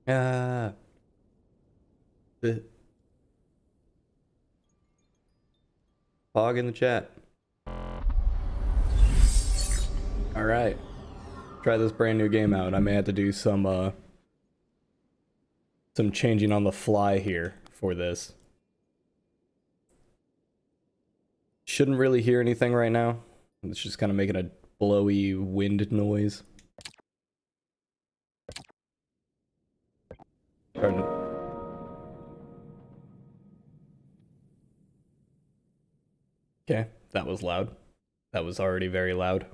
Ah. The fog in the chat. All right. Try this brand new game out. I may have to do some changing on the fly here for this. Shouldn't really hear anything right now. It's just kind of making a blowy wind noise. Okay, that was loud. That was already very loud.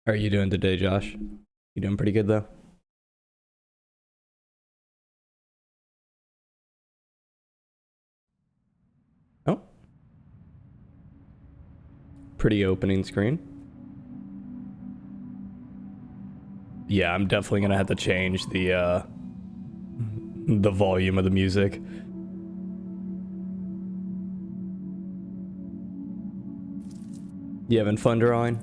How are you doing today, Josh? You doing pretty good though? Oh. Pretty opening screen. Yeah, I'm definitely gonna have to change the volume of the music. You having fun drawing?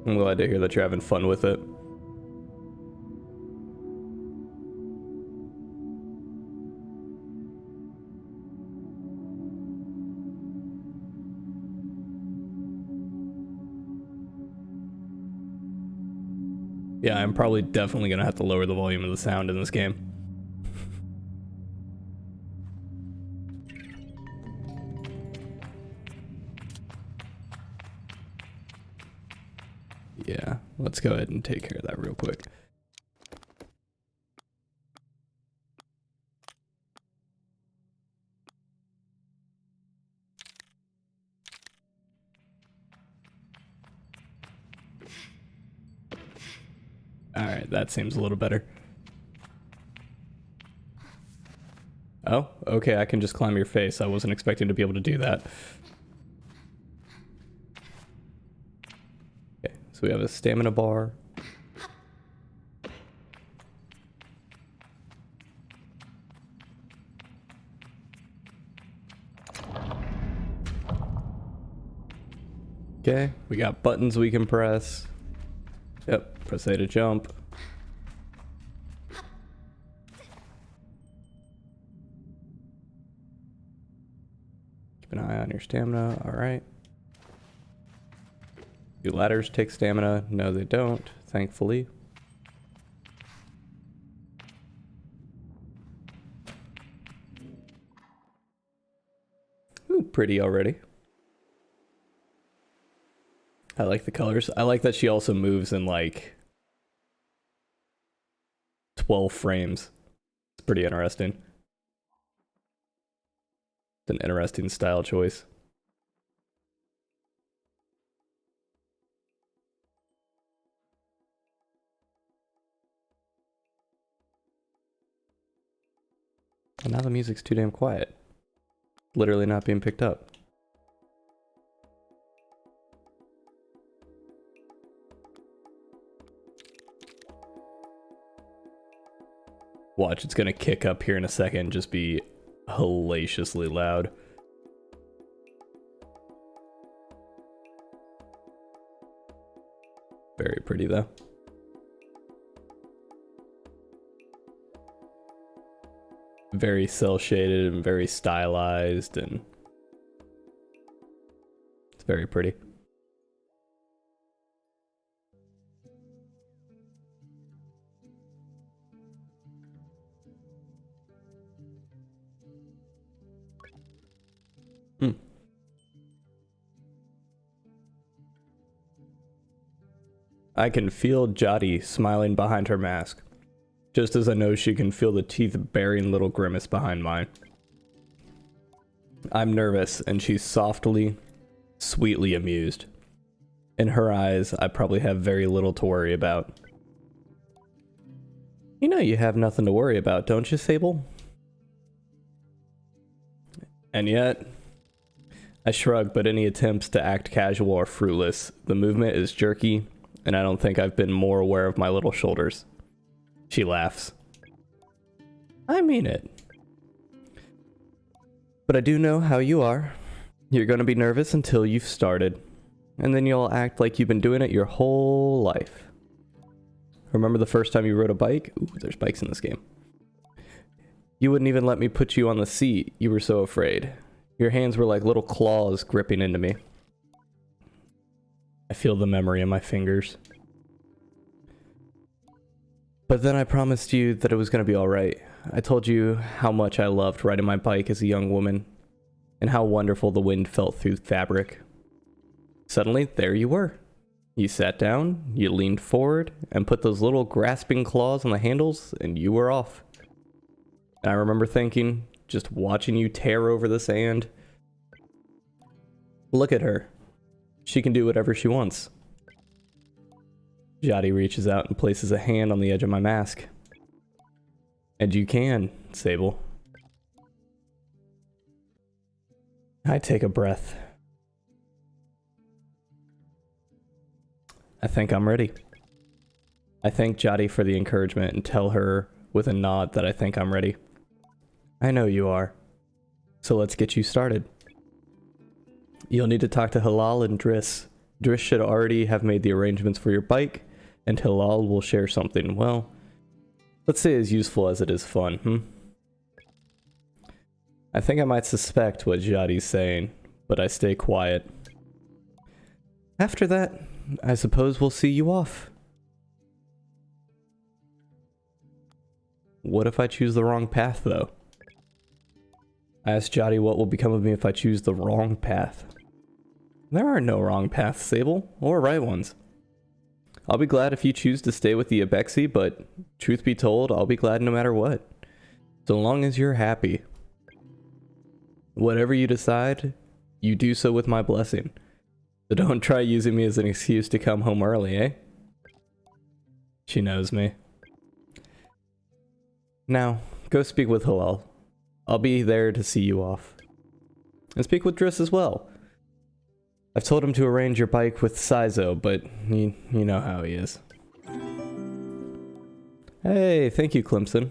I'm glad to hear that you're having fun with it. Yeah, I'm probably definitely gonna have to lower the volume of the sound in this game. Yeah, let's go ahead and take care of that real quick. Alright, that seems a little better. Oh, okay, I can just climb your face. I wasn't expecting to be able to do that. Okay, so we have a stamina bar. Okay, we got buttons we can press. Yep, press A to jump. Keep an eye on your stamina, alright. Do ladders take stamina? No, they don't, thankfully. Ooh, pretty already. I like the colors. I like that she also moves in like 12 frames. It's pretty interesting. It's an interesting style choice. And now the music's too damn quiet. Literally not being picked up. Watch, it's gonna kick up here in a second, just be hellaciously loud. Very pretty though. Very cel shaded and very stylized, and it's very pretty. I can feel Jati smiling behind her mask, just as I know she can feel the teeth bearing little grimace behind mine. I'm nervous, and she's softly, sweetly amused. In her eyes, I probably have very little to worry about. You know you have nothing to worry about, don't you, Sable? And yet, I shrug, but any attempts to act casual are fruitless. The movement is jerky, and I don't think I've been more aware of my little shoulders. She laughs. I mean it. But I do know how you are. You're gonna be nervous until you've started, and then you'll act like you've been doing it your whole life. Remember the first time you rode a bike? Ooh, there's bikes in this game. You wouldn't even let me put you on the seat. You were so afraid. Your hands were like little claws gripping into me. I feel the memory in my fingers. But then I promised you that it was going to be alright. I told you how much I loved riding my bike as a young woman, and how wonderful the wind felt through fabric. Suddenly, there you were. You sat down, you leaned forward, and put those little grasping claws on the handles, and you were off. And I remember thinking, just watching you tear over the sand. Look at her. She can do whatever she wants. Jotty reaches out and places a hand on the edge of my mask. And you can, Sable. I take a breath. I think I'm ready. I thank Jotty for the encouragement and tell her with a nod that I think I'm ready. I know you are. So let's get you started. You'll need to talk to Halal and Driss. Driss should already have made the arrangements for your bike, and Halal will share something, well, let's say as useful as it is fun, I think I might suspect what Jotty's saying, but I stay quiet. After that, I suppose we'll see you off. What if I choose the wrong path, though? I asked Jotty what will become of me if I choose the wrong path. There are no wrong paths, Sable, or right ones. I'll be glad if you choose to stay with the Abexi, but truth be told, I'll be glad no matter what. So long as you're happy. Whatever you decide, you do so with my blessing. So don't try using me as an excuse to come home early, eh? She knows me. Now, go speak with Halal. I'll be there to see you off. And speak with Driss as well. I've told him to arrange your bike with Sizo, but you know how he is. Hey, thank you, Clemson.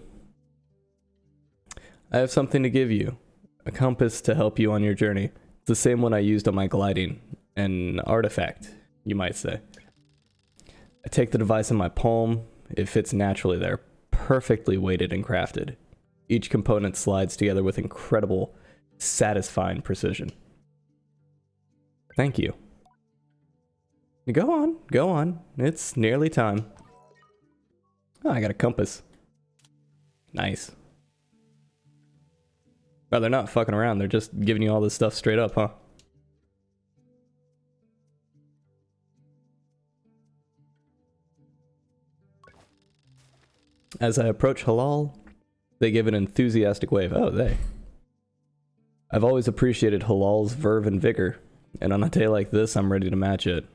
I have something to give you. A compass to help you on your journey. It's the same one I used on my gliding. An artifact, you might say. I take the device in my palm. It fits naturally there, perfectly weighted and crafted. Each component slides together with incredible, satisfying precision. Thank you. Go on. It's nearly time. Oh, I got a compass. Nice. Oh, they're not fucking around. They're just giving you all this stuff straight up, huh? As I approach Halal, they give an enthusiastic wave. Oh, they. I've always appreciated Halal's verve and vigor, and on a day like this, I'm ready to match it,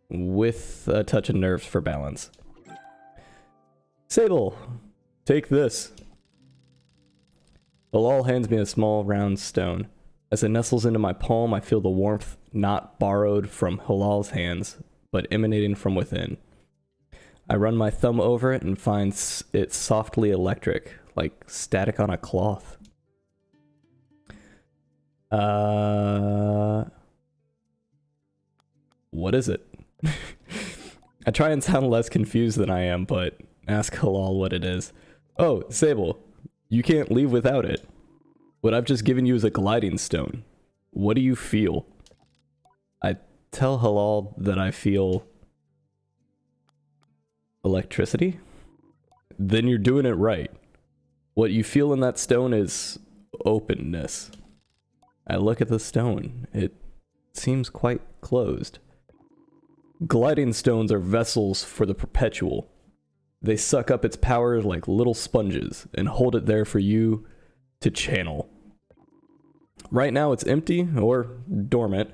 with a touch of nerves for balance. Sable, take this. Halal hands me a small round stone. As it nestles into my palm, I feel the warmth not borrowed from Halal's hands, but emanating from within. I run my thumb over it and find it softly electric, like static on a cloth. What is it? I try and sound less confused than I am, but ask Halal what it is. Oh, Sable, you can't leave without it. What I've just given you is a gliding stone. What do you feel? I tell Halal that I feel electricity? Then you're doing it right. What you feel in that stone is openness. I look at the stone. It seems quite closed. Gliding stones are vessels for the perpetual. They suck up its power like little sponges and hold it there for you to channel. Right now it's empty or dormant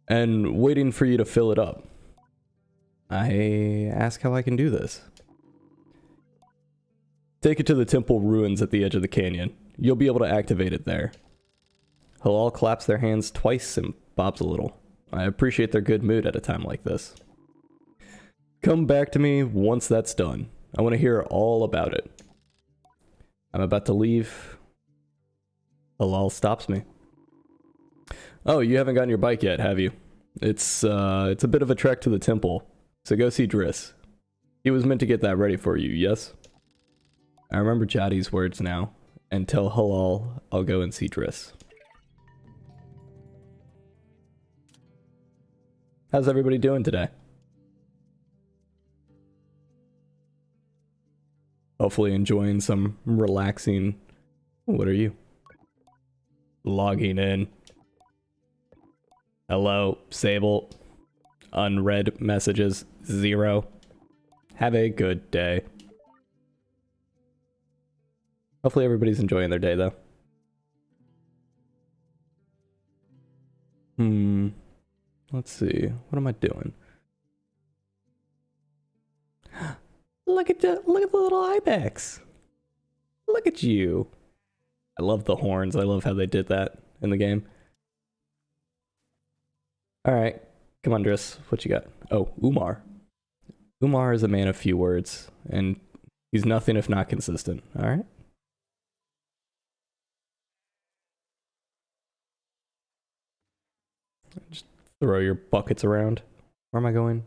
and waiting for you to fill it up. I ask how I can do this. Take it to the temple ruins at the edge of the canyon. You'll be able to activate it there. Halal claps their hands twice and bobs a little. I appreciate their good mood at a time like this. Come back to me once that's done. I want to hear all about it. I'm about to leave. Halal stops me. Oh, you haven't gotten your bike yet, have you? It's a bit of a trek to the temple, so go see Driss. He was meant to get that ready for you, yes? I remember Jadi's words now, and tell Halal I'll go and see Driss. How's everybody doing today? Hopefully enjoying some relaxing... What are you? Logging in. Hello, Sable. Unread messages, 0. Have a good day. Hopefully everybody's enjoying their day, though. Let's see. What am I doing? Look at the little ibex. Look at you. I love the horns. I love how they did that in the game. Alright. Come on, Driss. What you got? Oh, Umar. Umar is a man of few words, and he's nothing if not consistent. Alright? Just throw your buckets around. Where am I going?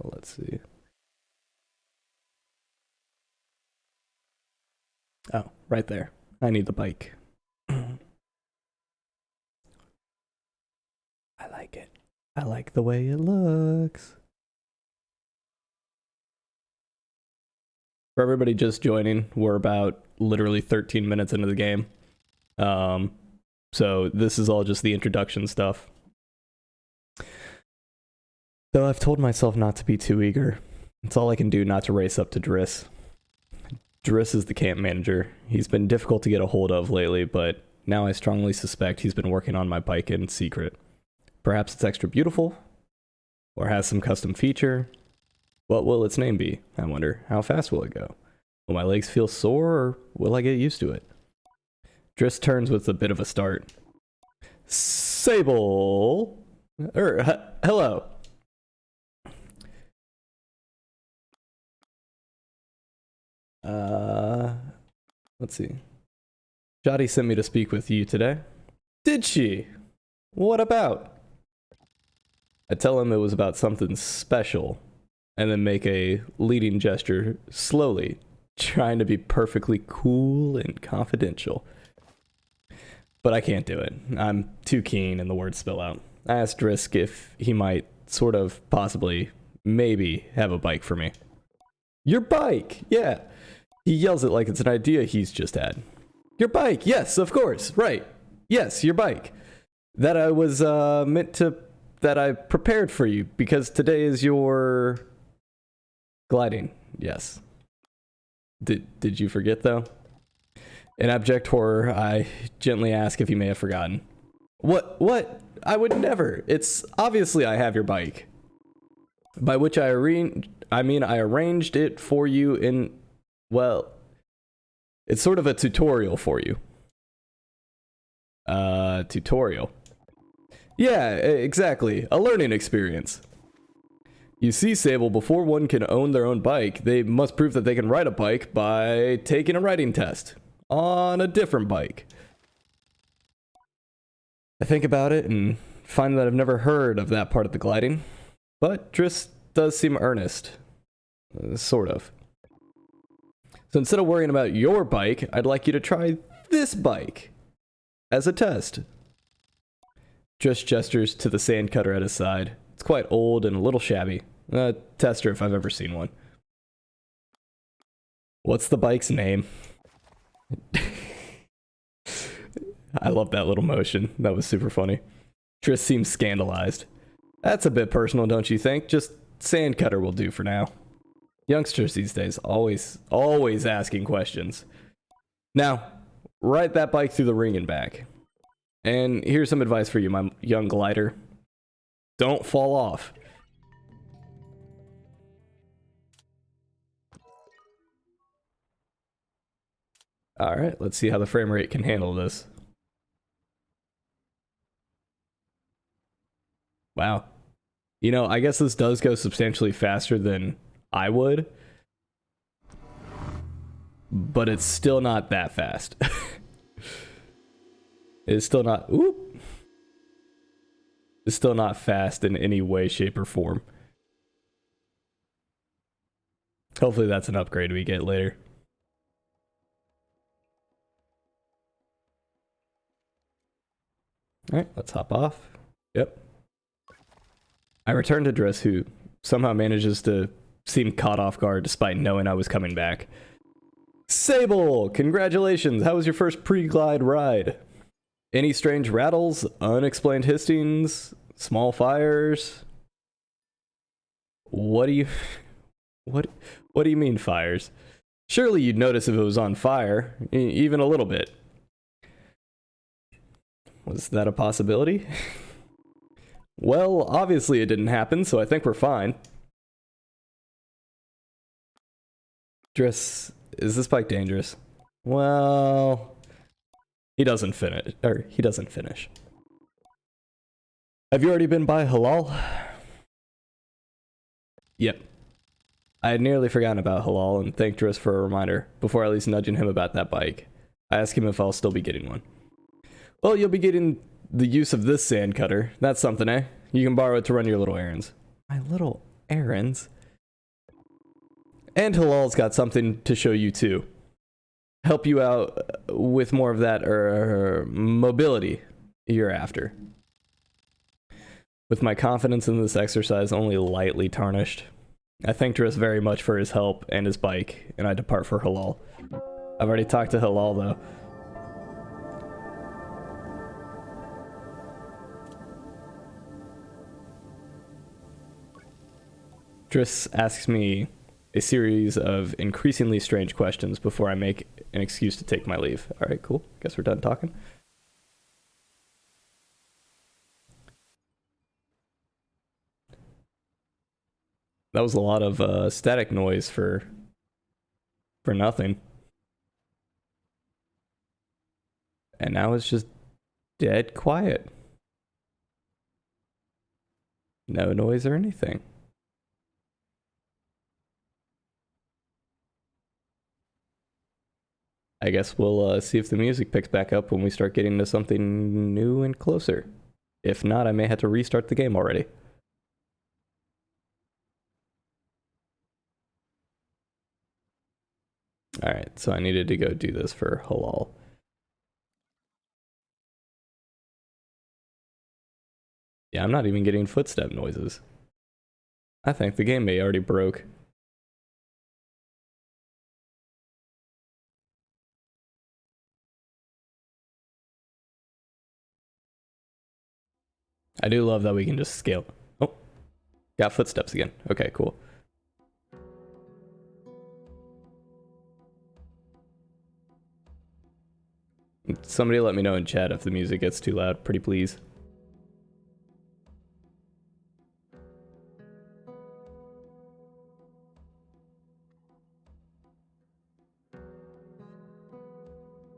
Let's see. Oh, right there. I need the bike. I like it. I like the way it looks. For everybody just joining, we're about literally 13 minutes into the game. So this is all just the introduction stuff. Though I've told myself not to be too eager. It's all I can do not to race up to Driss. Driss is the camp manager. He's been difficult to get a hold of lately, but now I strongly suspect he's been working on my bike in secret. Perhaps it's extra beautiful? Or has some custom feature? What will its name be? I wonder. How fast will it go? Will my legs feel sore, or will I get used to it? Driss turns with a bit of a start. Sable! Hello. Let's see. Jadi sent me to speak with you today. Did she? What about? I tell him it was about something special, and then make a leading gesture slowly, trying to be perfectly cool and confidential. But I can't do it. I'm too keen and the words spill out. I asked Drisk if he might sort of, possibly, maybe have a bike for me. Your bike! Yeah. He yells it like it's an idea he's just had. Your bike! Yes, of course! Right. Yes, your bike. That I was that I prepared for you, because today is your... gliding. Yes. Did you forget, though? In abject horror, I gently ask if he may have forgotten. What? I would never. It's obviously I have your bike. By which I mean I arranged it for you in, well, it's sort of a tutorial for you. Tutorial. Yeah, exactly. A learning experience. You see, Sable, before one can own their own bike, they must prove that they can ride a bike by taking a riding test on a different bike. I think about it and find that I've never heard of that part of the gliding, but Driss does seem earnest. Sort of. So instead of worrying about your bike, I'd like you to try this bike as a test. Driss gestures to the sand cutter at his side. It's quite old and a little shabby. Tester if I've ever seen one. What's the bike's name? I love that little motion. That was super funny. Driss seems scandalized. That's a bit personal, don't you think? Just sand cutter will do for now. Youngsters these days always asking questions. Now, ride that bike through the ring and back. And here's some advice for you, my young glider. Don't fall off. Alright, let's see how the frame rate can handle this. Wow. You know, I guess this does go substantially faster than I would. But it's still not that fast. It's still not... Oop! It's still not fast in any way, shape, or form. Hopefully that's an upgrade we get later. Alright, let's hop off. Yep. I return to Driss, who somehow manages to seem caught off guard despite knowing I was coming back. Sable! Congratulations! How was your first pre-glide ride? Any strange rattles, unexplained hissings, small fires? What do you... What do you mean fires? Surely you'd notice if it was on fire, even a little bit. Was that a possibility? Well, obviously it didn't happen, so I think we're fine. Driss, is this bike dangerous? Well, he doesn't finish. Have you already been by Halal? Yep. I had nearly forgotten about Halal and thanked Driss for a reminder, before at least nudging him about that bike. I asked him if I'll still be getting one. Well, you'll be getting the use of this sand cutter. That's something, eh? You can borrow it to run your little errands. My little errands? And Halal's got something to show you too. Help you out with more of that mobility you're after. With my confidence in this exercise only lightly tarnished, I thank Driss very much for his help and his bike, and I depart for Halal. I've already talked to Halal though. Driss asks me a series of increasingly strange questions before I make an excuse to take my leave. Alright, cool. Guess we're done talking. That was a lot of static noise for nothing. And now it's just dead quiet. No noise or anything. I guess we'll see if the music picks back up when we start getting to something new and closer. If not, I may have to restart the game already. Alright, so I needed to go do this for Halal. Yeah, I'm not even getting footstep noises. I think the game may already broke. I do love that we can just scale. Oh, got footsteps again. Okay, cool. Somebody let me know in chat if the music gets too loud, pretty please.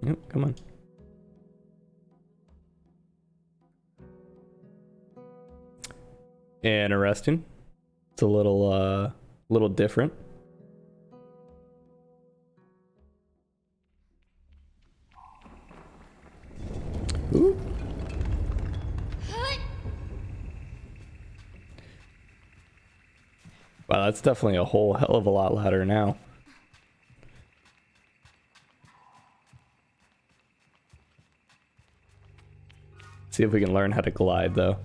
Yep, come on. Interesting. It's a little different. Ooh. Wow, that's definitely a whole hell of a lot louder now. See if we can learn how to glide, though.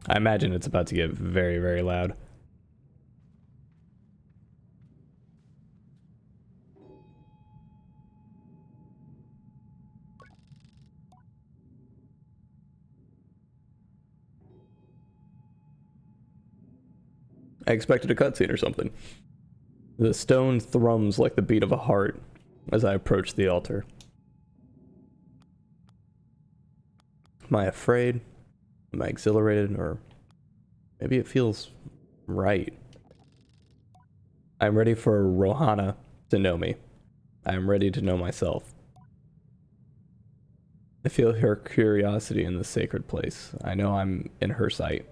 I imagine it's about to get very, very loud. I expected a cutscene or something. The stone thrums like the beat of a heart as I approach the altar. Am I afraid? Am I exhilarated? Or maybe it feels right. I'm ready for Rohana to know me. I am ready to know myself. I feel her curiosity in this sacred place. I know I'm in her sight.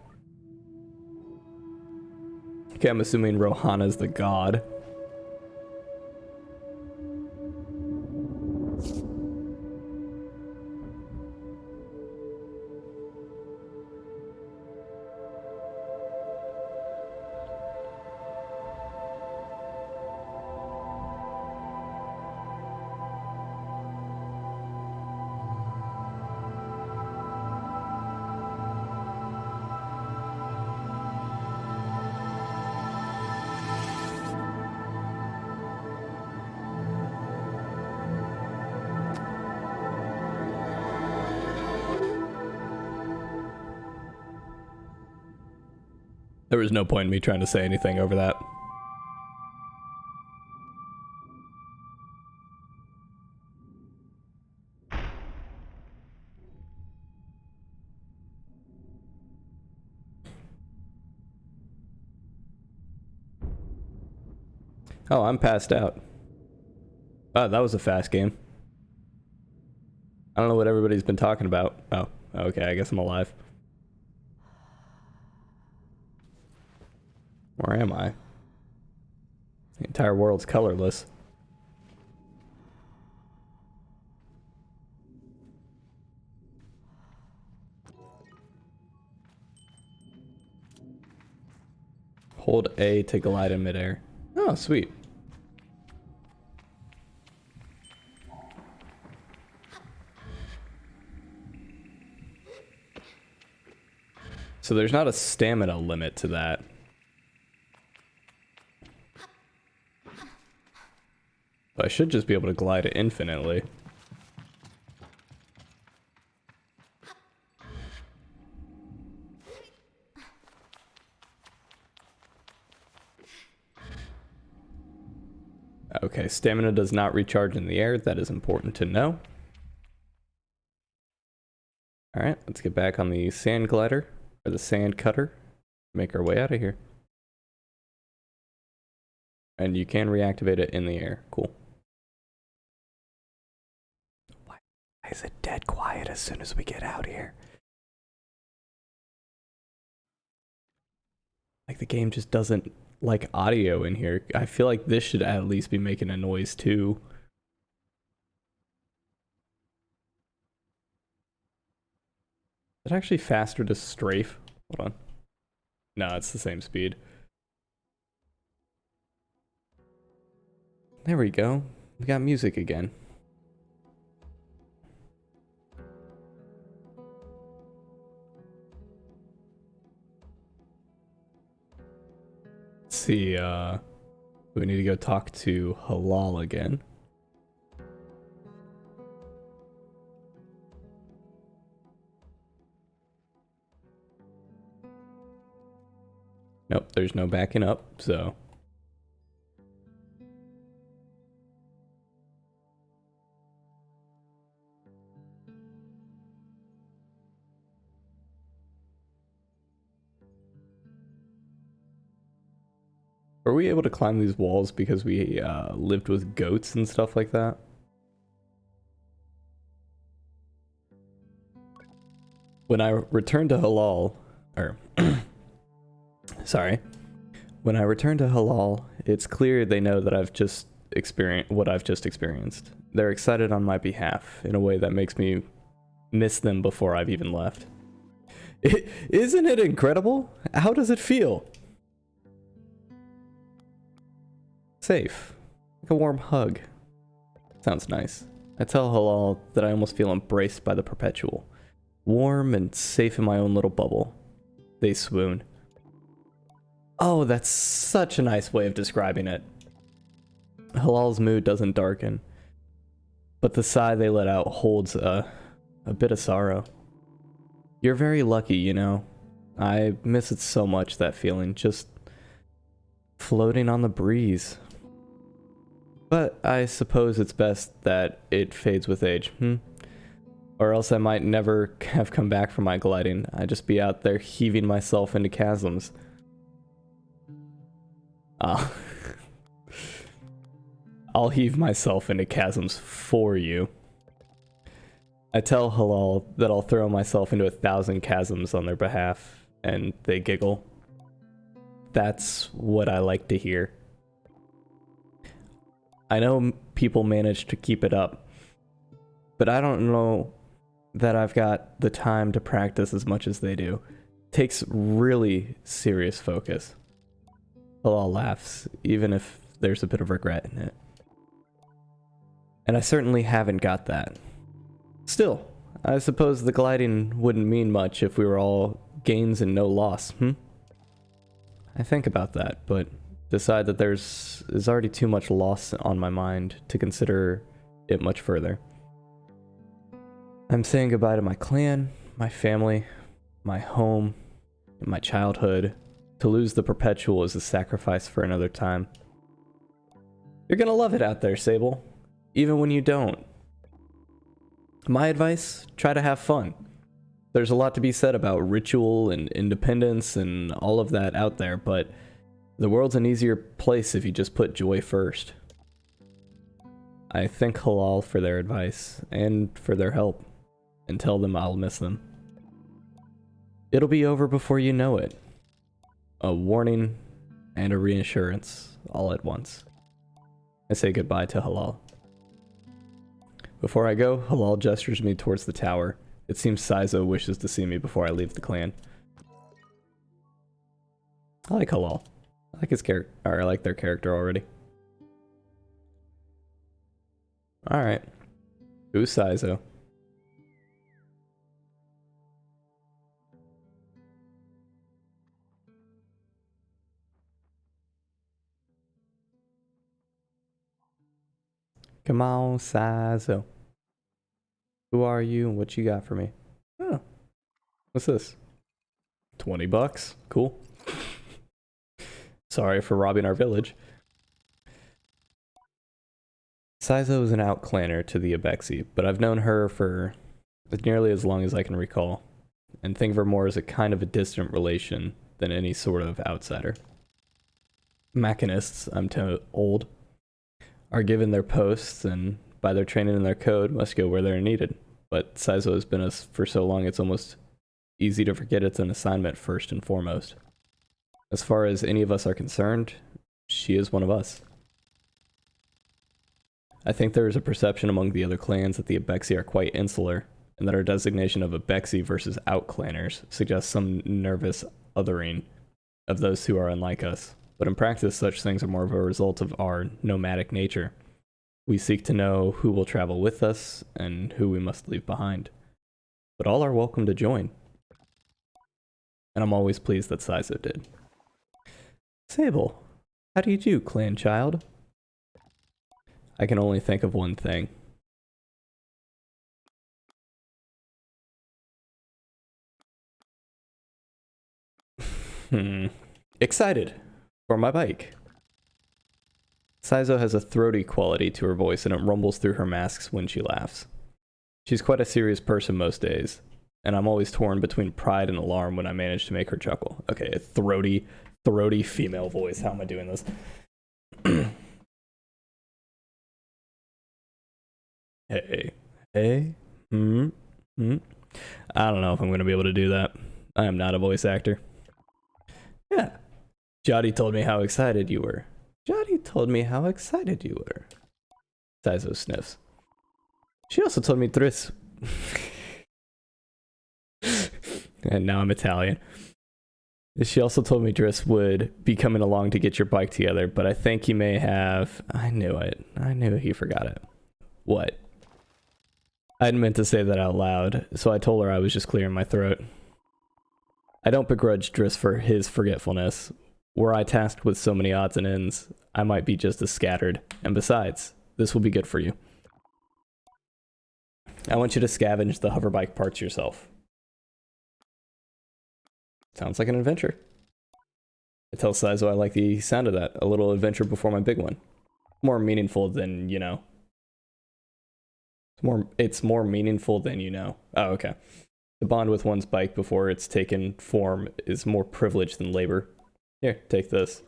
Okay, I'm assuming Rohana's the god. There was no point in me trying to say anything over that. Oh, I'm passed out. Oh, that was a fast game. I don't know what everybody's been talking about. Oh, okay, I guess I'm alive. Where am I? The entire world's colorless. Hold A to glide in midair. Oh, sweet. So there's not a stamina limit to that. But I should just be able to glide infinitely. Okay, stamina does not recharge in the air. That is important to know. Alright, let's get back on the sand glider, or the sand cutter. Make our way out of here. And you can reactivate it in the air. Cool. Why is it dead quiet as soon as we get out here? Like the game just doesn't like audio in here. I feel like this should at least be making a noise too. Is it actually faster to strafe? Hold on. No, it's the same speed. There we go. We got music again. Let's see, we need to go talk to Halal again. Nope, there's no backing up, so. Were we able to climb these walls because we lived with goats and stuff like that? When I return to Halal, or sorry, when I return to Halal, it's clear they know that I've just experienced what I've just experienced. They're excited on my behalf in a way that makes me miss them before I've even left. Isn't it incredible? How does it feel? Safe. Like a warm hug. Sounds nice. I tell Halal that I almost feel embraced by the perpetual. Warm and safe in my own little bubble. They swoon. Oh, that's such a nice way of describing it. Halal's mood doesn't darken, but the sigh they let out holds a bit of sorrow. You're very lucky, you know. I miss it so much, that feeling, just floating on the breeze. But I suppose it's best that it fades with age, Or else I might never have come back from my gliding. I'd just be out there heaving myself into chasms. I'll heave myself into chasms for you. I tell Halal that I'll throw myself into 1,000 chasms on their behalf, and they giggle. That's what I like to hear. I know people manage to keep it up, but I don't know that I've got the time to practice as much as they do. It takes really serious focus. Halal laughs, even if there's a bit of regret in it. And I certainly haven't got that. Still, I suppose the gliding wouldn't mean much if we were all gains and no loss, I think about that, but decide that there's already too much loss on my mind to consider it much further. I'm saying goodbye to my clan, my family, my home, and my childhood. To lose the perpetual is a sacrifice for another time. You're gonna love it out there, Sable, even when you don't. My advice, try to have fun. There's a lot to be said about ritual and independence and all of that out there, but the world's an easier place if you just put joy first. I thank Halal for their advice and for their help, and tell them I'll miss them. It'll be over before you know it. A warning and a reassurance all at once. I say goodbye to Halal. Before I go, Halal gestures me towards the tower. It seems Saizo wishes to see me before I leave the clan. I like Halal. I like his character, or I like their character already. Alright. Who's Saizo? Come on, Saizo. Who are you and what you got for me? Oh. What's this? 20 bucks. Cool. Sorry for robbing our village. Saizo is an outclanner to the Abexi, but I've known her for nearly as long as I can recall, and think of her more as a kind of a distant relation than any sort of outsider. Machinists, I'm told, are given their posts and by their training and their code must go where they're needed, but Saizo has been us for so long it's almost easy to forget it's an assignment first and foremost. As far as any of us are concerned, she is one of us. I think there is a perception among the other clans that the Abexi are quite insular, and that our designation of Abexi versus outclanners suggests some nervous othering of those who are unlike us. But in practice, such things are more of a result of our nomadic nature. We seek to know who will travel with us and who we must leave behind. But all are welcome to join. And I'm always pleased that Saizo did. Sable, how do you do, clan child? I can only think of one thing. Excited for my bike. Saizo has a throaty quality to her voice and it rumbles through her masks when she laughs. She's quite a serious person most days, and I'm always torn between pride and alarm when I manage to make her chuckle. Okay, a throaty female voice. How am I doing this? Hey. I don't know if I'm going to be able to do that. I am not a voice actor. Yeah. Jotty told me how excited you were. Jotty told me how excited you were. Saizo sniffs. She also told me Driss. And now I'm Italian. She also told me Driss would be coming along to get your bike together, but I think he may have... I knew it. I knew he forgot it. What? I hadn't meant to say that out loud, so I told her I was just clearing my throat. I don't begrudge Driss for his forgetfulness. Were I tasked with so many odds and ends, I might be just as scattered. And besides, this will be good for you. I want you to scavenge the hoverbike parts yourself. Sounds like an adventure. I tell Saizo I like the sound of that. A little adventure before my big one. More meaningful than, you know. It's more meaningful than you know. Oh, okay. The bond with one's bike before it's taken form is more privilege than labor. Here, take this.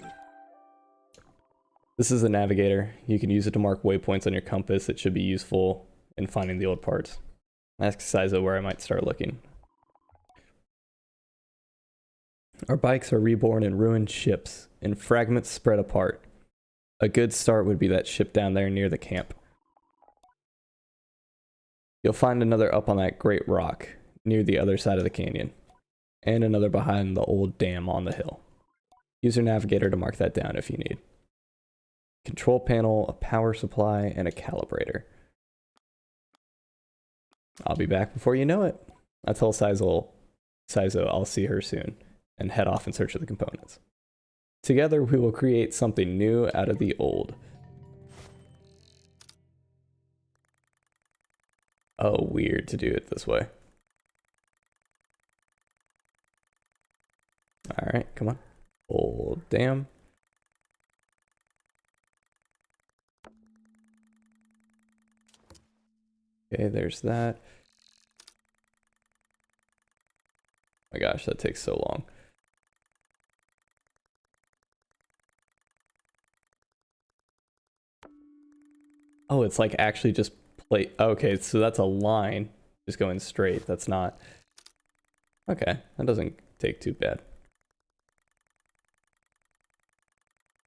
This is a navigator. You can use it to mark waypoints on your compass. It should be useful in finding the old parts. Ask Sizo where I might start looking. Our bikes are reborn in ruined ships, in fragments spread apart. A good start would be that ship down there near the camp. You'll find another up on that great rock, near the other side of the canyon, and another behind the old dam on the hill. Use your navigator to mark that down if you need. Control panel, a power supply, and a calibrator. I'll be back before you know it. I tell Sizo I'll see her soon, and head off in search of the components. Together we will create something new out of the old. Oh, weird to do it this way. Alright, come on. Old dam. Okay, there's that. Oh my gosh, that takes so long. Oh, it's like actually just play. Okay, so that's a line just going straight. That's not. Okay, that doesn't take too bad.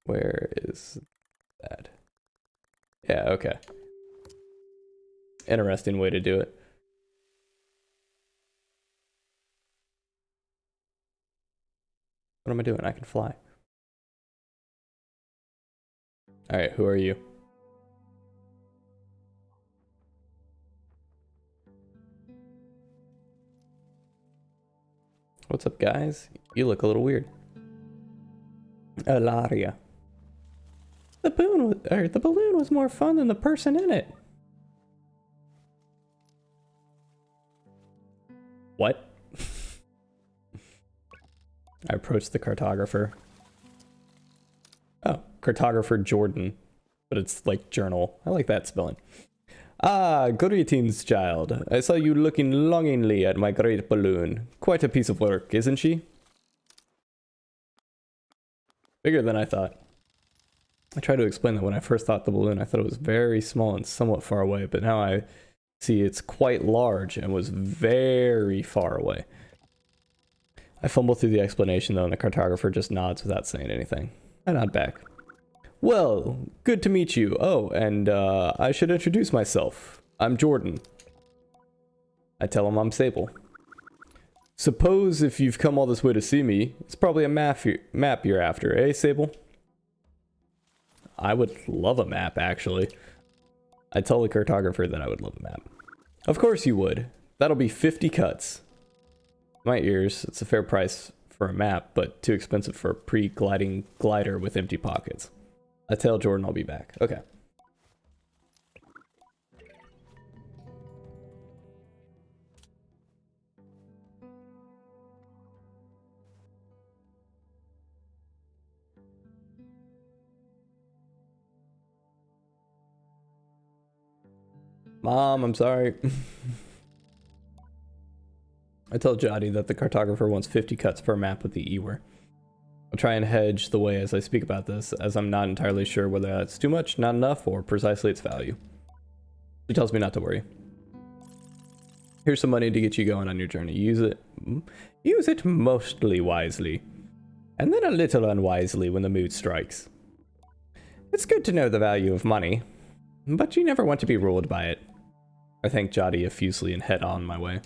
Where is that? Yeah, okay. Interesting way to do it. What am I doing? I can fly. Alright, who are you? What's up, guys? You look a little weird. Alaria. The balloon was more fun than the person in it. What? I approached the cartographer. Oh, cartographer Jordan. But it's like journal. I like that spelling. Ah, greetings, child. I saw you looking longingly at my great balloon. Quite a piece of work, isn't she? Bigger than I thought. I tried to explain that when I first thought the balloon, I thought it was very small and somewhat far away, but now I see it's quite large and was very far away. I fumble through the explanation though, and the cartographer just nods without saying anything. I nod back. Well, good to meet you. Oh, and I should introduce myself. I'm Jordan. I tell him I'm Sable. Suppose if you've come all this way to see me, it's probably a map you're after, eh, Sable? I would love a map, actually. I tell the cartographer that I would love a map. Of course you would. That'll be 50 cuts. My ears, it's a fair price for a map, but too expensive for a pre-gliding glider with empty pockets. I tell Jordan I'll be back. Okay. Mom, I'm sorry. I tell Jotty that the cartographer wants 50 cuts per map with the Ewer. I'll try and hedge the way as I speak about this, as I'm not entirely sure whether that's too much, not enough, or precisely its value. She tells me not to worry. Here's some money to get you going on your journey. Use it mostly wisely, and then a little unwisely when the mood strikes. It's good to know the value of money, but you never want to be ruled by it. I thank Jotty effusively and head on my way.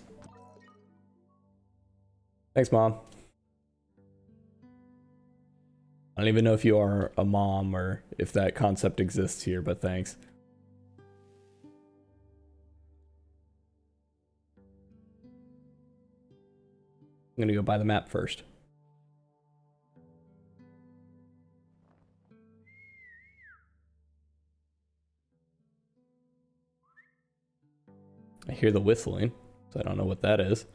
Thanks, Mom. I don't even know if you are a mom or if that concept exists here, but thanks. I'm gonna go buy the map first. I hear the whistling, so I don't know what that is.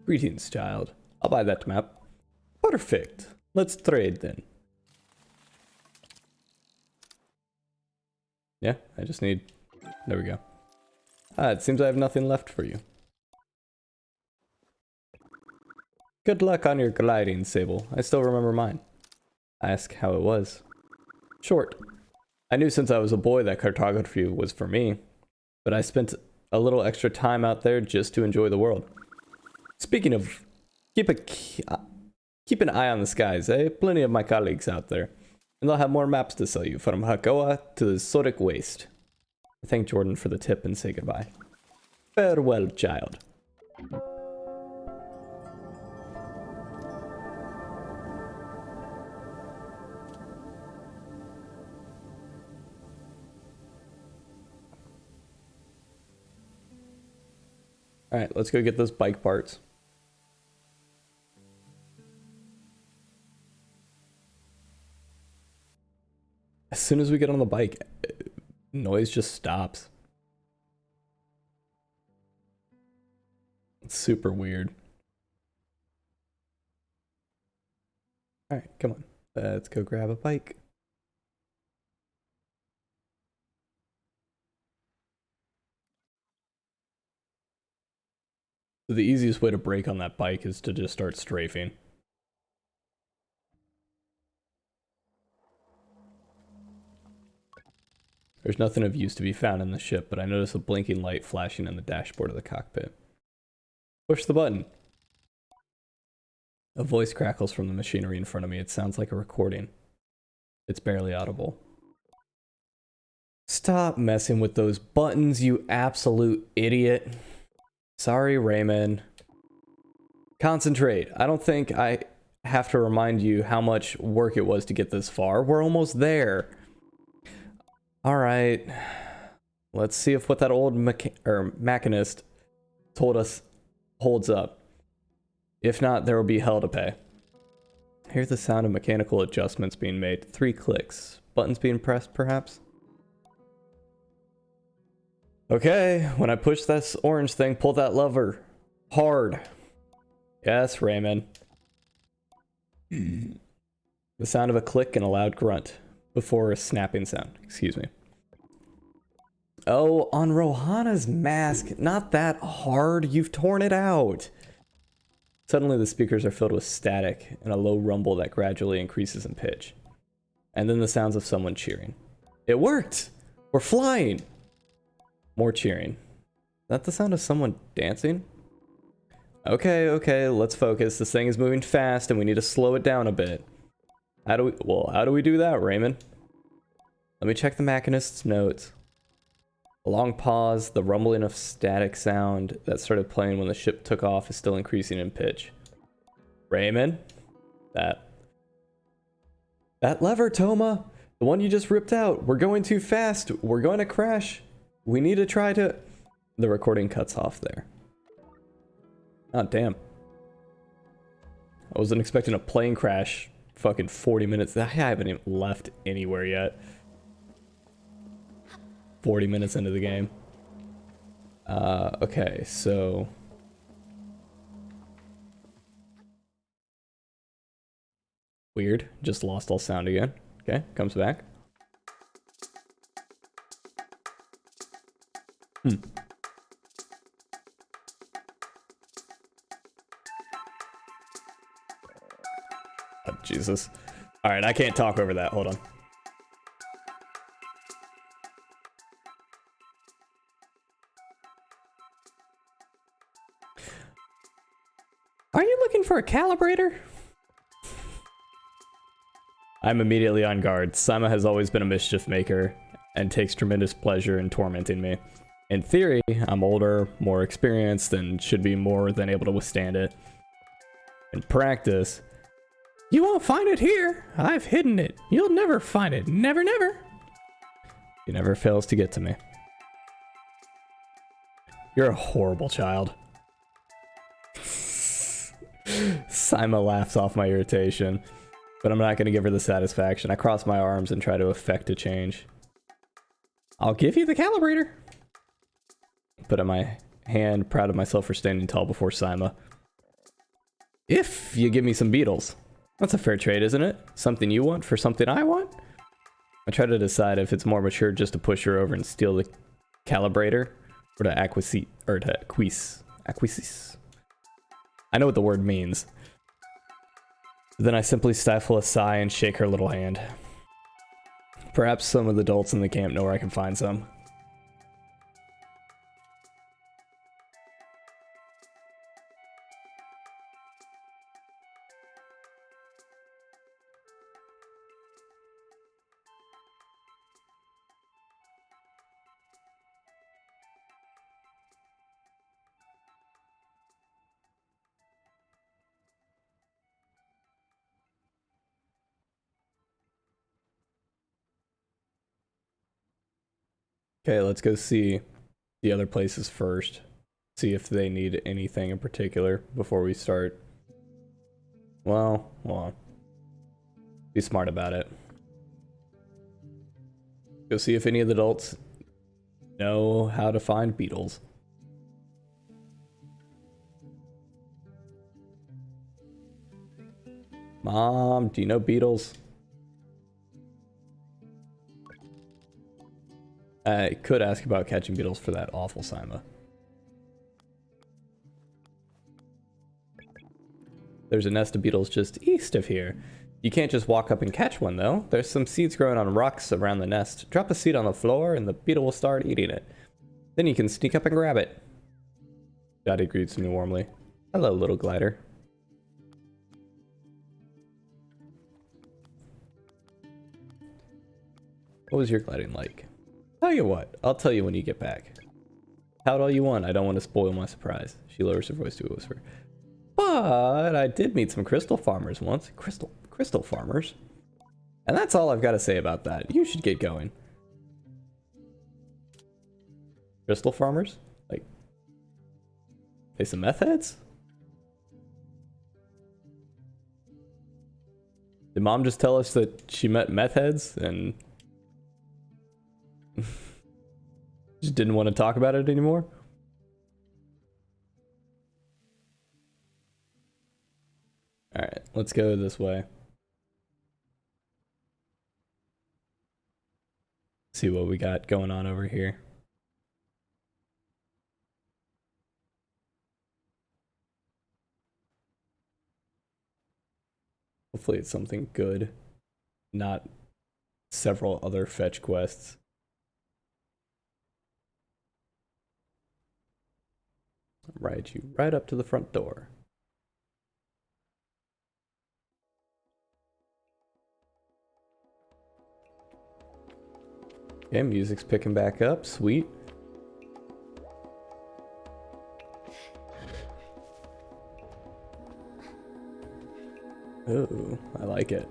Greetings, child. I'll buy that map. Perfect. Let's trade then. Yeah, I just need... There we go. It seems I have nothing left for you. Good luck on your gliding, Sable. I still remember mine. Ask how it was. Short. I knew since I was a boy that cartography was for me, but I spent a little extra time out there just to enjoy the world. Speaking of, keep an eye on the skies, eh? Plenty of my colleagues out there, and they'll have more maps to sell you, from Hakoa to the Sodic Waste. I thank Jordan for the tip and say goodbye. Farewell, child. Alright, let's go get those bike parts. As soon as we get on the bike, noise just stops. It's super weird. Alright, come on. Let's go grab a bike. So the easiest way to brake on that bike is to just start strafing. There's nothing of use to be found in the ship, but I notice a blinking light flashing in the dashboard of the cockpit. Push the button. A voice crackles from the machinery in front of me. It sounds like a recording. It's barely audible. Stop messing with those buttons, you absolute idiot. Sorry, Raymond. Concentrate. I don't think I have to remind you how much work it was to get this far. We're almost there. Alright. Let's see if what that old machinist told us holds up. If not, there will be hell to pay. Hear the sound of mechanical adjustments being made. 3 clicks. Buttons being pressed, perhaps? Okay, when I push this orange thing, pull that lever. Hard. Yes, Raymond. The sound of a click and a loud grunt. Before a snapping sound. Excuse me. Oh, on Rohana's mask. Not that hard. You've torn it out. Suddenly the speakers are filled with static and a low rumble that gradually increases in pitch. And then the sounds of someone cheering. It worked! We're flying! More cheering. Is that the sound of someone dancing? Okay, okay, let's focus. This thing is moving fast and we need to slow it down a bit. How do we do that, Raymond? Let me check the machinist's notes. A long pause, the rumbling of static sound that started playing when the ship took off is still increasing in pitch. Raymond? That lever, Toma! The one you just ripped out! We're going too fast! We're going to crash! We need to try to... The recording cuts off there. Oh, damn. I wasn't expecting a plane crash fucking 40 minutes. I haven't even left anywhere yet. 40 minutes into the game. Okay, so... Weird. Just lost all sound again. Okay, comes back. Oh, Jesus. Alright, I can't talk over that. Hold on. Are you looking for a calibrator? I'm immediately on guard. Saima has always been a mischief maker and takes tremendous pleasure in tormenting me. In theory, I'm older, more experienced, and should be more than able to withstand it. In practice, you won't find it here. I've hidden it. You'll never find it. Never, never. He never fails to get to me. You're a horrible child. Saima laughs off my irritation, but I'm not going to give her the satisfaction. I cross my arms and try to effect a change. I'll give you the calibrator. Put in my hand, proud of myself for standing tall before Saima. If you give me some beetles. That's a fair trade, isn't it? Something you want for something I want? I try to decide if it's more mature just to push her over and steal the calibrator, or to acquiesce. I know what the word means. Then I simply stifle a sigh and shake her little hand. Perhaps some of the adults in the camp know where I can find some. Okay, let's go see the other places first. See if they need anything in particular before we start. Well, be smart about it. Go see if any of the adults know how to find beetles. Mom, do you know beetles? I could ask about catching beetles for that awful Sima. There's a nest of beetles just east of here. You can't just walk up and catch one though. There's some seeds growing on rocks around the nest. Drop a seed on the floor and the beetle will start eating it. Then you can sneak up and grab it. Daddy greets me warmly. Hello, little glider. What was your gliding like? Tell you what, I'll tell you when you get back. Tout all you want, I don't want to spoil my surprise. She lowers her voice to a whisper. But I did meet some crystal farmers once. Crystal farmers? And that's all I've got to say about that. You should get going. Crystal farmers? Like, they some meth heads? Did mom just tell us that she met meth heads and just didn't want to talk about it anymore? Alright, let's go this way. See what we got going on over here. Hopefully it's something good, not several other fetch quests. Ride you right up to the front door. Okay, music's picking back up. Sweet. Ooh, I like it.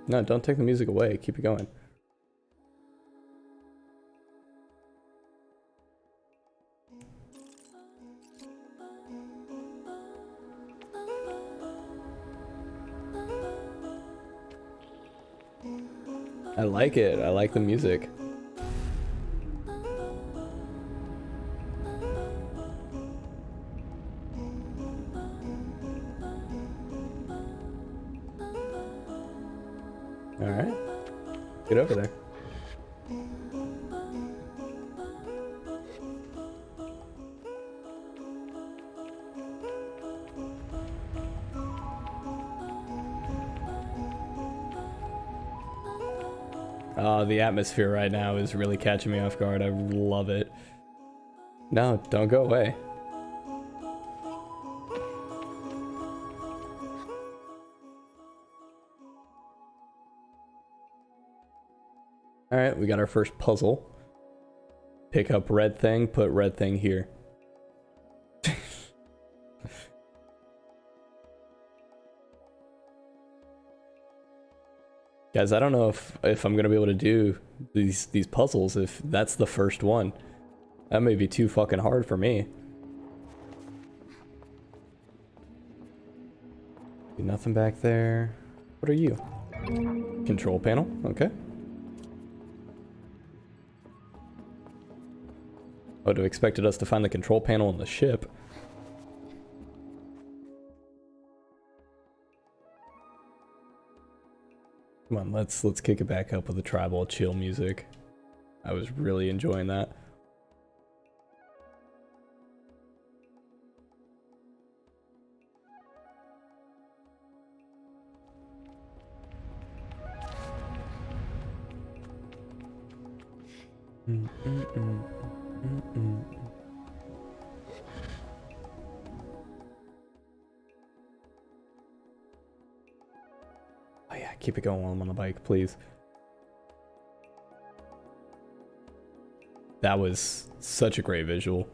No, don't take the music away. Keep it going. I like it. I like the music. All right. Get over there. The atmosphere right now is really catching me off guard. I love it. No, don't go away. Alright, we got our first puzzle. Pick up red thing, put red thing here. Guys, I don't know if I'm gonna be able to do these puzzles if that's the first one. That may be too fucking hard for me. Nothing back there. What are you? Control panel, okay. I would have expected us to find the control panel in the ship. Come on, let's kick it back up with the tribal chill music. I was really enjoying that. Oh yeah, keep it going while I'm on the bike, please. That was such a great visual.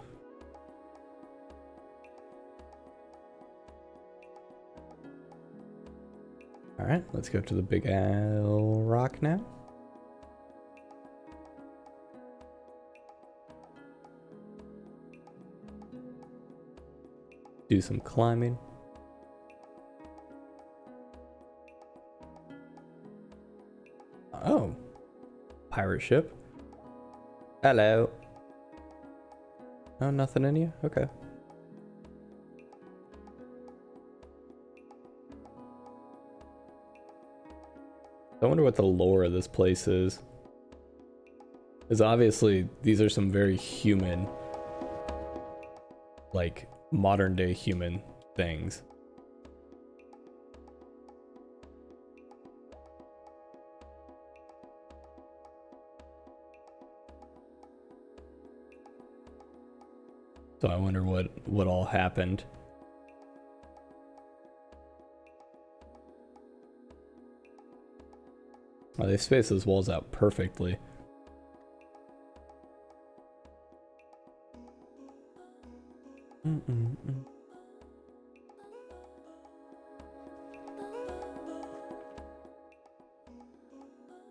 All right, let's go to the big owl rock now. Do some climbing. Oh, pirate ship. Hello. Oh, nothing in you? Okay. I wonder what the lore of this place is. Because obviously these are some very human, like modern day human things. So I wonder what all happened. Oh, they space those walls out perfectly.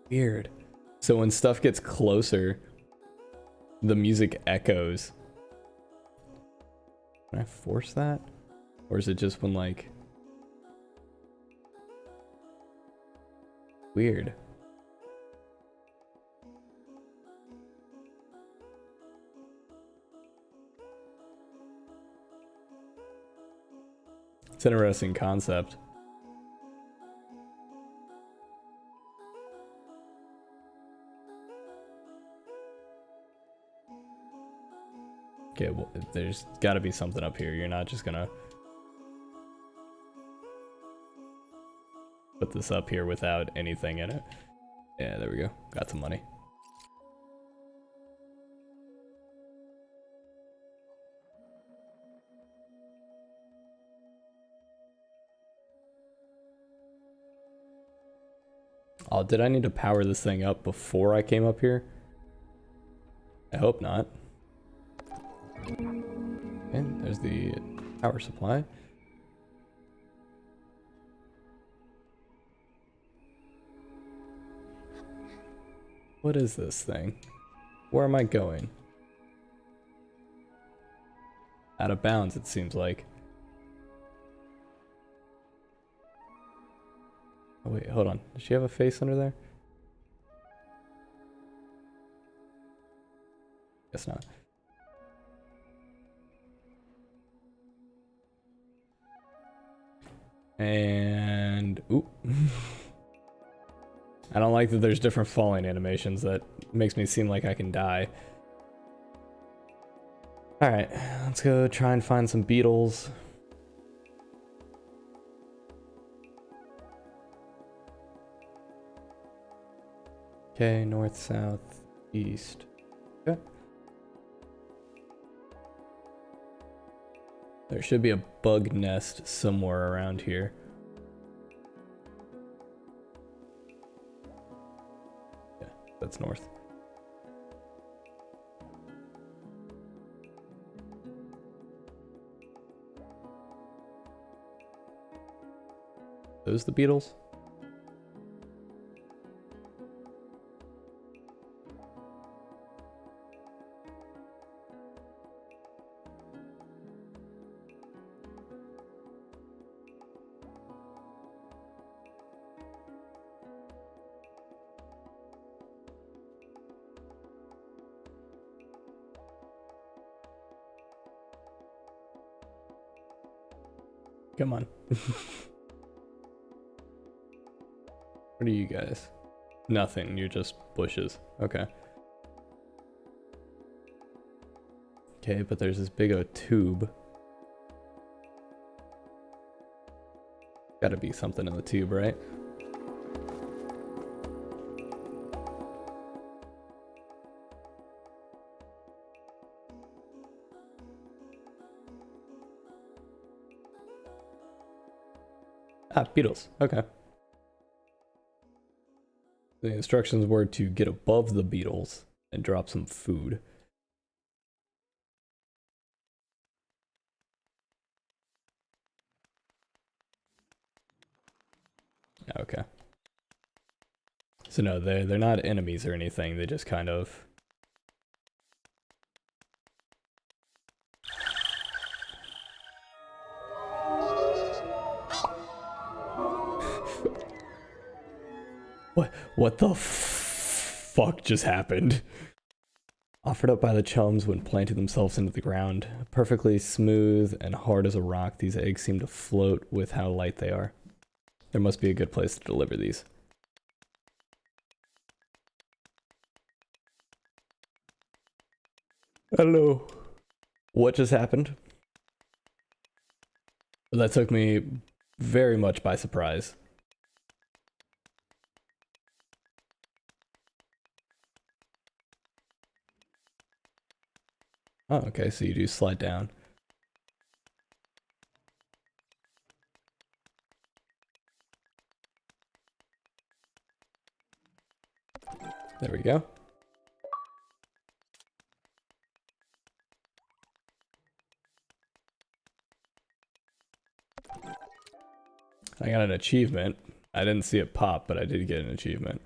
Weird. So when stuff gets closer, the music echoes. Can I force that? Or is it just when like... Weird. It's an interesting concept. Okay, well, there's got to be something up here. You're not just gonna put this up here without anything in it. Yeah, there we go. Got some money. Oh, did I need to power this thing up before I came up here? I hope not. Okay, there's the power supply. What is this thing? Where am I going? Out of bounds, it seems like. Oh wait, hold on. Does she have a face under there? Guess not. And ooh. I don't like that there's different falling animations. That makes me seem like I can die. Alright, let's go try and find some beetles. Okay, north, south, east. Okay. There should be a bug nest somewhere around here. Yeah, that's north. Those the beetles? Come on. What are you guys? Nothing, you're just bushes. Okay. Okay, but there's this big old tube. Gotta be something in the tube, right? Ah, beetles. Okay. The instructions were to get above the beetles and drop some food. Okay. So no, they're not enemies or anything. They just kind of... What the fuck just happened? Offered up by the chums when planting themselves into the ground. Perfectly smooth and hard as a rock, these eggs seem to float with how light they are. There must be a good place to deliver these. I don't know what just happened. But that took me very much by surprise. Oh, okay, so you do slide down. There we go. I got an achievement. I didn't see it pop, but I did get an achievement.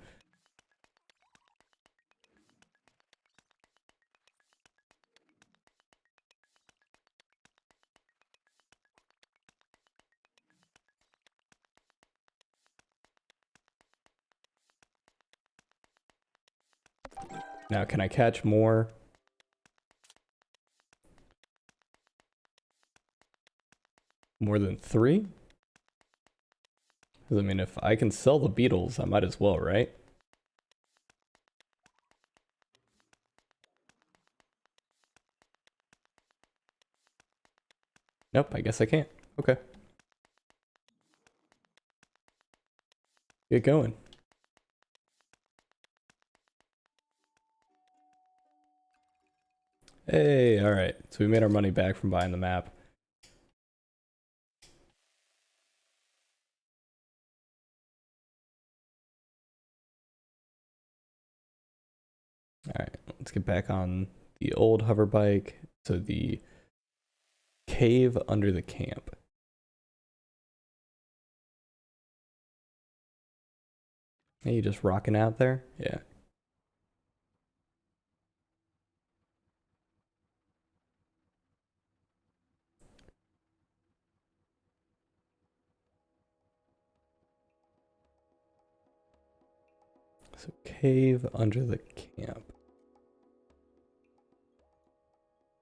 Now, can I catch more? More than 3? Because, I mean, if I can sell the beetles, I might as well, right? Nope, I guess I can't. Okay. Get going. Hey, alright. So we made our money back from buying the map. Alright, let's get back on the old hover bike. So the cave under the camp. Hey, you just rocking out there? Yeah. So cave under the camp.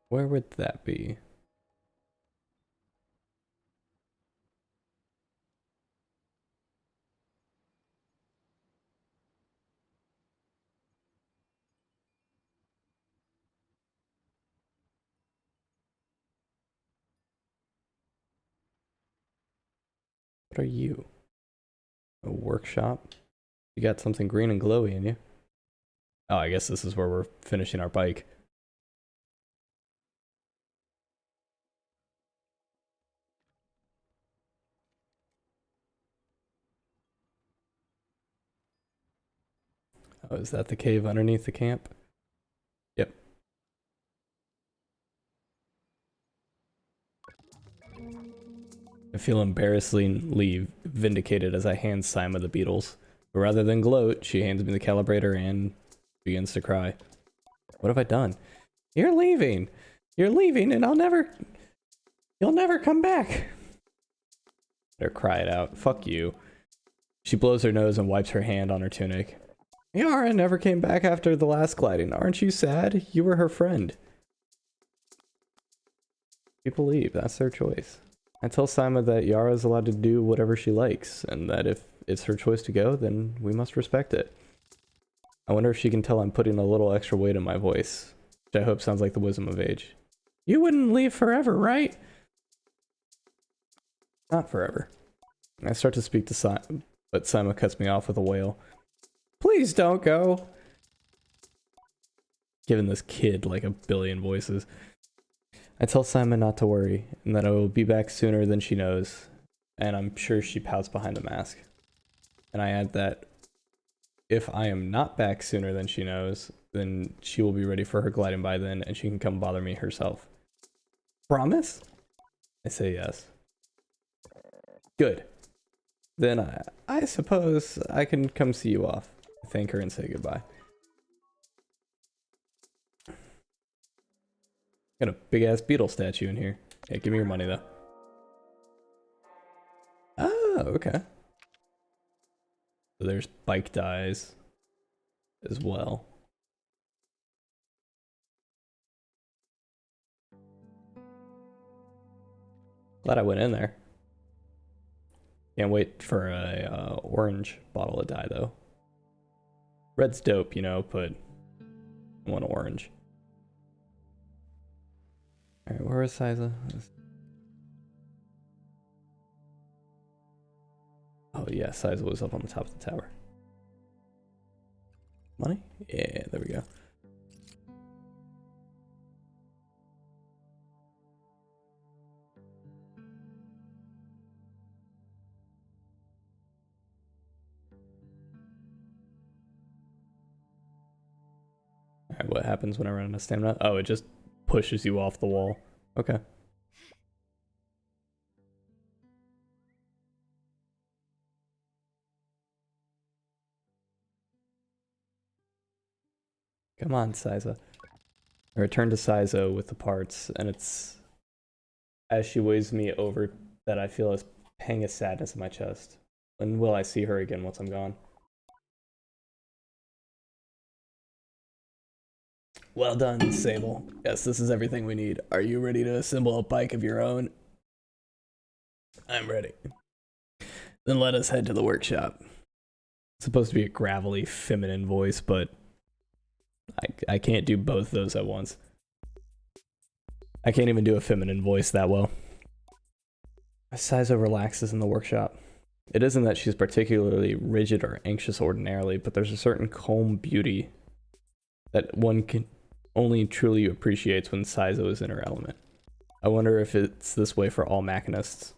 Where would that be? What are you? A workshop? You got something green and glowy in you. Oh, I guess this is where we're finishing our bike. Oh, is that the cave underneath the camp? Yep. I feel embarrassingly vindicated as I hand Sima the beetles. But rather than gloat, she hands me the calibrator and begins to cry. What have I done? You're leaving! You're leaving and you'll never come back! Better cry it out. Fuck you. She blows her nose and wipes her hand on her tunic. Yara never came back after the last gliding. Aren't you sad? You were her friend. People leave. That's their choice. I tell Saima that Yara is allowed to do whatever she likes, and that if it's her choice to go, then we must respect it. I wonder if she can tell I'm putting a little extra weight in my voice, which I hope sounds like the wisdom of age. You wouldn't leave forever, right? Not forever. I start to speak to Saima, but Saima cuts me off with a wail. Please don't go. Giving this kid like a billion voices. I tell Saima not to worry, and that I will be back sooner than she knows, and I'm sure she pouts behind the mask. And I add that if I am not back sooner than she knows, then she will be ready for her gliding by then, and she can come bother me herself. Promise? I say yes. Good. Then I suppose I can come see you off. I thank her and say goodbye. Got a big ass beetle statue in here. Yeah, give me your money though. Oh, okay. So there's bike dyes as well. Glad I went in there. Can't wait for a orange bottle of dye though. Red's dope, you know, but I want orange. Alright, where is Siza? Oh yeah, Siza was up on the top of the tower. Money? Yeah, there we go. Alright, what happens when I run out of stamina? Oh, it just pushes you off the wall. Okay. Come on, Siza. I return to Sizo with the parts, and it's as she waves me over that I feel a pang of sadness in my chest. When will I see her again once I'm gone? Well done, Sable. Yes, this is everything we need. Are you ready to assemble a bike of your own? I'm ready. Then let us head to the workshop. It's supposed to be a gravelly, feminine voice, but I can't do both those at once. I can't even do a feminine voice that well. Sizo relaxes in the workshop. It isn't that she's particularly rigid or anxious ordinarily, but there's a certain calm beauty that one can only truly appreciates when Sizo is in her element. I wonder if it's this way for all mechanists.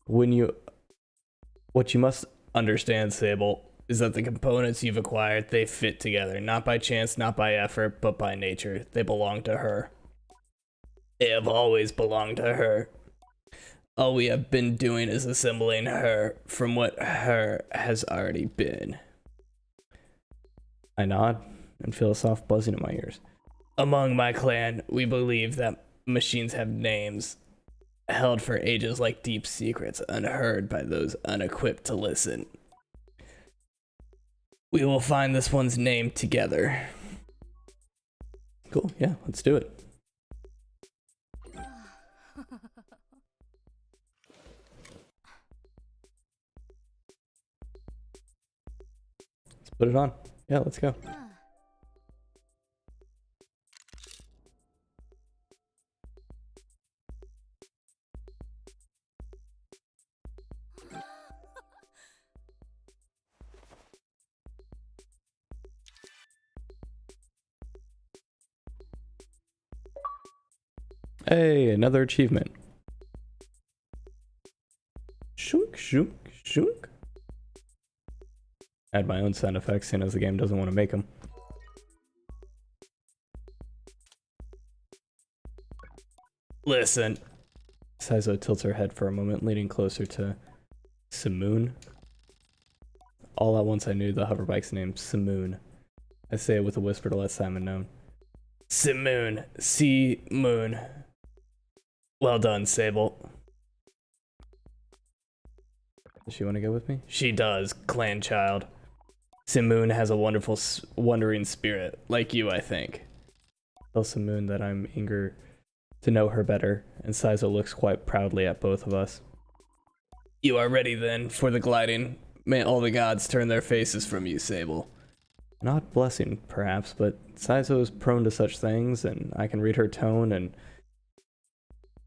What you must understand, Sable, is that the components you've acquired, they fit together, not by chance, not by effort, but by nature. They belong to her. They have always belonged to her. All we have been doing is assembling her from what her has already been. I nod and feel a soft buzzing in my ears. Among my clan, we believe that machines have names held for ages like deep secrets unheard by those unequipped to listen. We will find this one's name together. Cool, yeah, let's do it. Let's put it on. Yeah, let's go. Hey, another achievement. Shunk, shunk, shunk. Add my own sound effects, seeing as the game doesn't want to make them. Listen. Sizo tilts her head for a moment, leaning closer to Simoon. All at once I knew the hoverbike's name, Simoon. I say it with a whisper to let Simon know. Simoon. C-Moon. Well done, Sable. Does she want to go with me? She does, clan child. Simoon has a wonderful, wandering spirit, like you, I think. Tell Simoon that I'm eager to know her better, and Saizo looks quite proudly at both of us. You are ready then for the gliding. May all the gods turn their faces from you, Sable. An odd blessing, perhaps, but Saizo is prone to such things, and I can read her tone and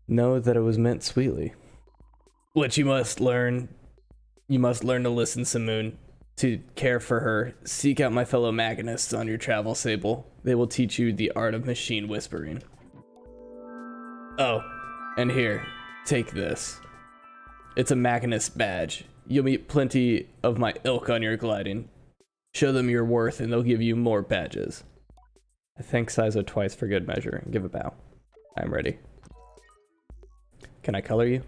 know that it was meant sweetly. What you must learn to listen, Simoon, to care for her. Seek out my fellow machinists on your travel, Sable. They will teach you the art of machine whispering. Oh, and here, take this. It's a machinist badge. You'll meet plenty of my ilk on your gliding. Show them your worth and they'll give you more badges. I thank Saizo twice for good measure and give a bow. I'm ready. Can I color you?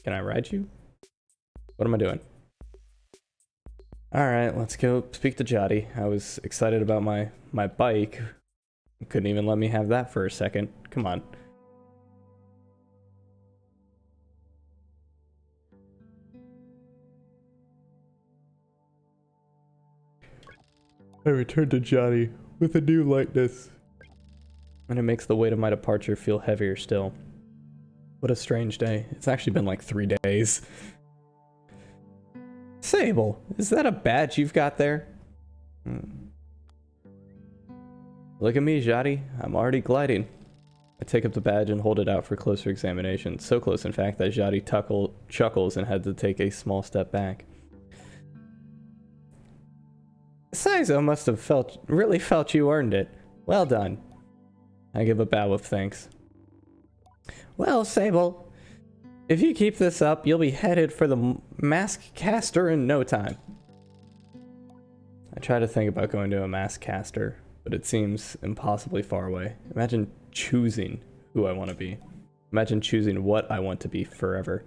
Can I ride you? What am I doing? Alright, let's go speak to Jotty. I was excited about my bike. Couldn't even let me have that for a second. Come on. I returned to Jotty with a new lightness. And it makes the weight of my departure feel heavier still. What a strange day. It's actually been like 3 days. Sable, is that a badge you've got there? Look at me, Jotty. I'm already gliding. I take up the badge and hold it out for closer examination. So close, in fact, that Jotty chuckles and had to take a small step back. Saizo must have really felt you earned it. Well done. I give a bow of thanks. Well, Sable, if you keep this up, you'll be headed for the mask caster in no time. I try to think about going to a mask caster, but it seems impossibly far away. Imagine choosing who I want to be. Imagine choosing what I want to be forever.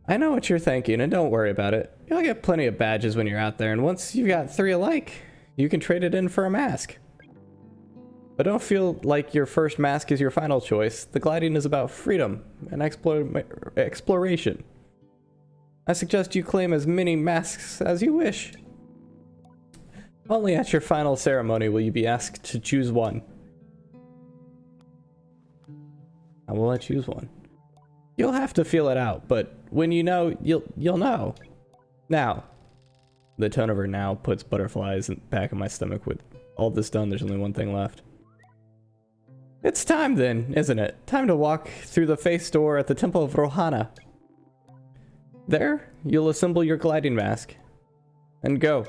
I know what you're thinking, and don't worry about it. You'll get plenty of badges when you're out there, and once you've got 3 alike, you can trade it in for a mask. But don't feel like your first mask is your final choice. The gliding is about freedom and exploration. I suggest you claim as many masks as you wish. Only at your final ceremony will you be asked to choose one. I will let you choose one. You'll have to feel it out, but when you know, you'll know. Now. The tone of her now puts butterflies in the back of my stomach. With all this done, there's only one thing left. It's time then, isn't it? Time to walk through the face door at the Temple of Rohana. There, you'll assemble your gliding mask. And go.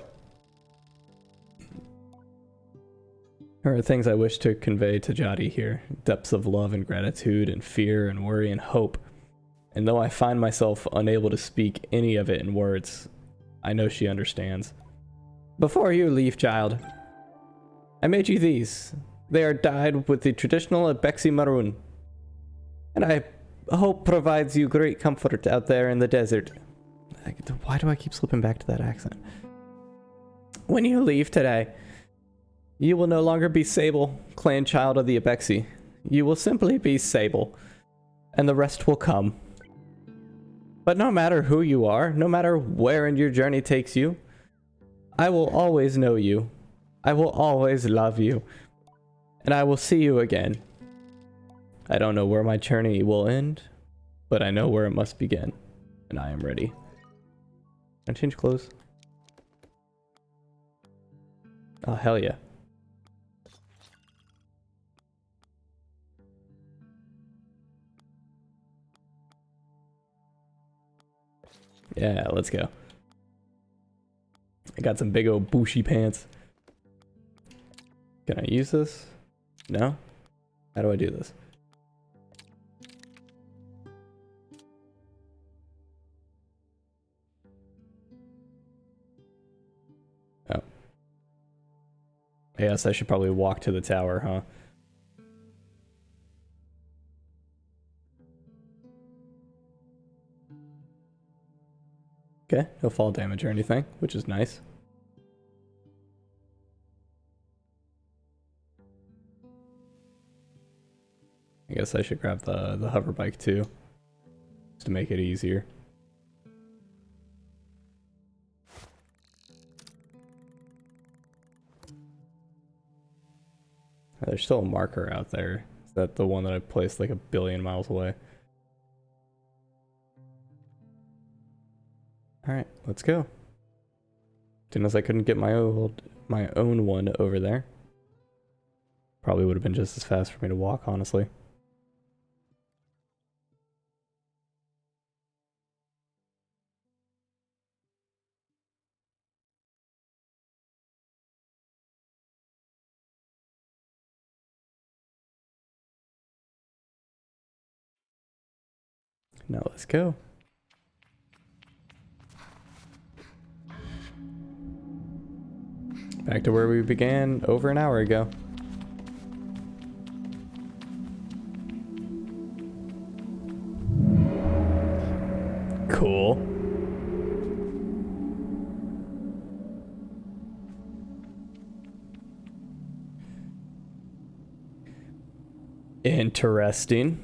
There are things I wish to convey to Jotty here. Depths of love and gratitude and fear and worry and hope. And though I find myself unable to speak any of it in words, I know she understands. Before you leave, child, I made you these. They are dyed with the traditional Ibexi maroon. And I hope provides you great comfort out there in the desert. Why do I keep slipping back to that accent? When you leave today, you will no longer be Sable, clan child of the Ibexi. You will simply be Sable, and the rest will come. But no matter who you are, no matter where in your journey takes you, I will always know you. I will always love you. And I will see you again. I don't know where my journey will end, but I know where it must begin. And I am ready. Can I change clothes? Oh, hell yeah. Yeah, let's go. I got some big old bushy pants. Can I use this? No? How do I do this? Oh. Yes, I should probably walk to the tower, huh? Okay, no fall damage or anything, which is nice. I guess I should grab the hover bike too, just to make it easier. There's still a marker out there. Is that the one that I placed like 1,000,000,000 miles away? Alright, let's go. Didn't know I couldn't get my own one over there. Probably would have been just as fast for me to walk, honestly. Now let's go. Back to where we began over an hour ago. Cool. Interesting.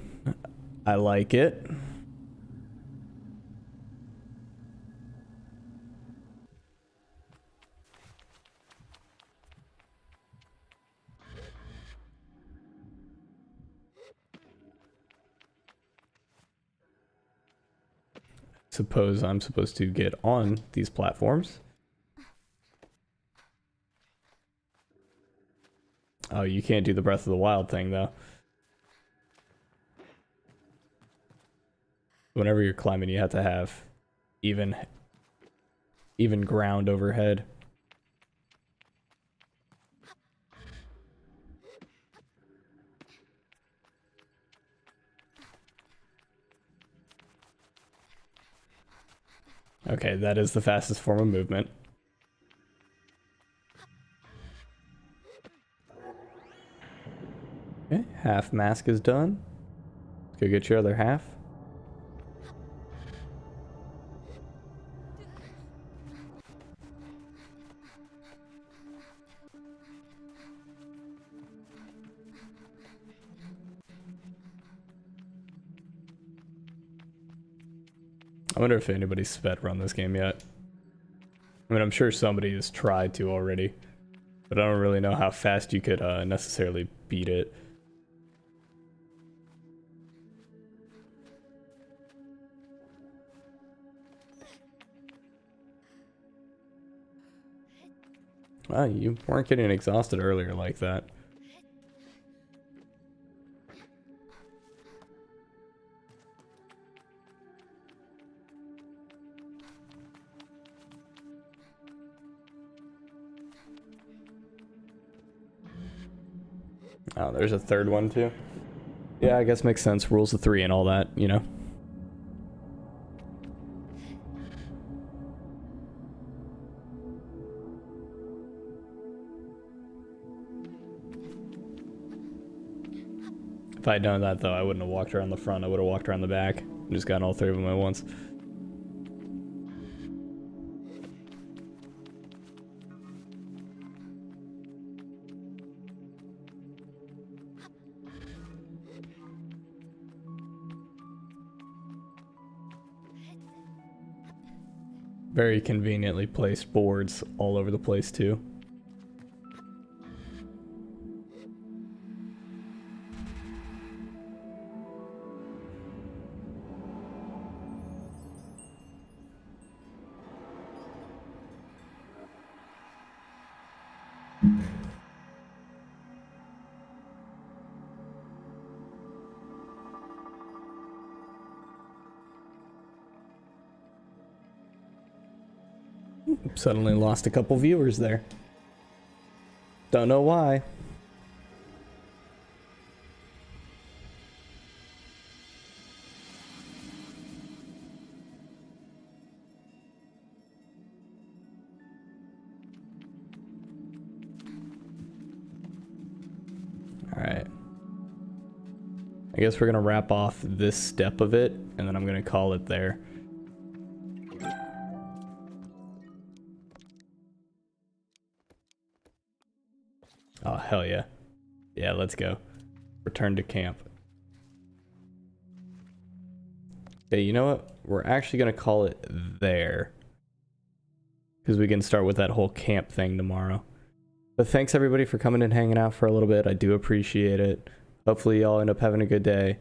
I like it. Suppose I'm supposed to get on these platforms. Oh, you can't do the Breath of the Wild thing, though. Whenever you're climbing, you have to have even ground overhead. Okay, that is the fastest form of movement. Okay, half mask is done. Let's go get your other half. I wonder if anybody's sped run this game yet. I mean, I'm sure somebody has tried to already, but I don't really know how fast you could necessarily beat it. Wow, you weren't getting exhausted earlier like that. Oh, there's a third one too. Yeah, I guess makes sense. Rules of 3 and all that, you know. If I had done that though, I wouldn't have walked around the front. I would have walked around the back and just gotten all 3 of them at once. Very conveniently placed boards all over the place too. Suddenly lost a couple viewers there. Don't know why. Alright. I guess we're gonna wrap off this step of it, and then I'm gonna call it there. Oh, hell yeah. Yeah, let's go. Return to camp. Hey, you know what? We're actually gonna call it there. Because we can start with that whole camp thing tomorrow. But thanks everybody for coming and hanging out for a little bit. I do appreciate it. Hopefully y'all end up having a good day.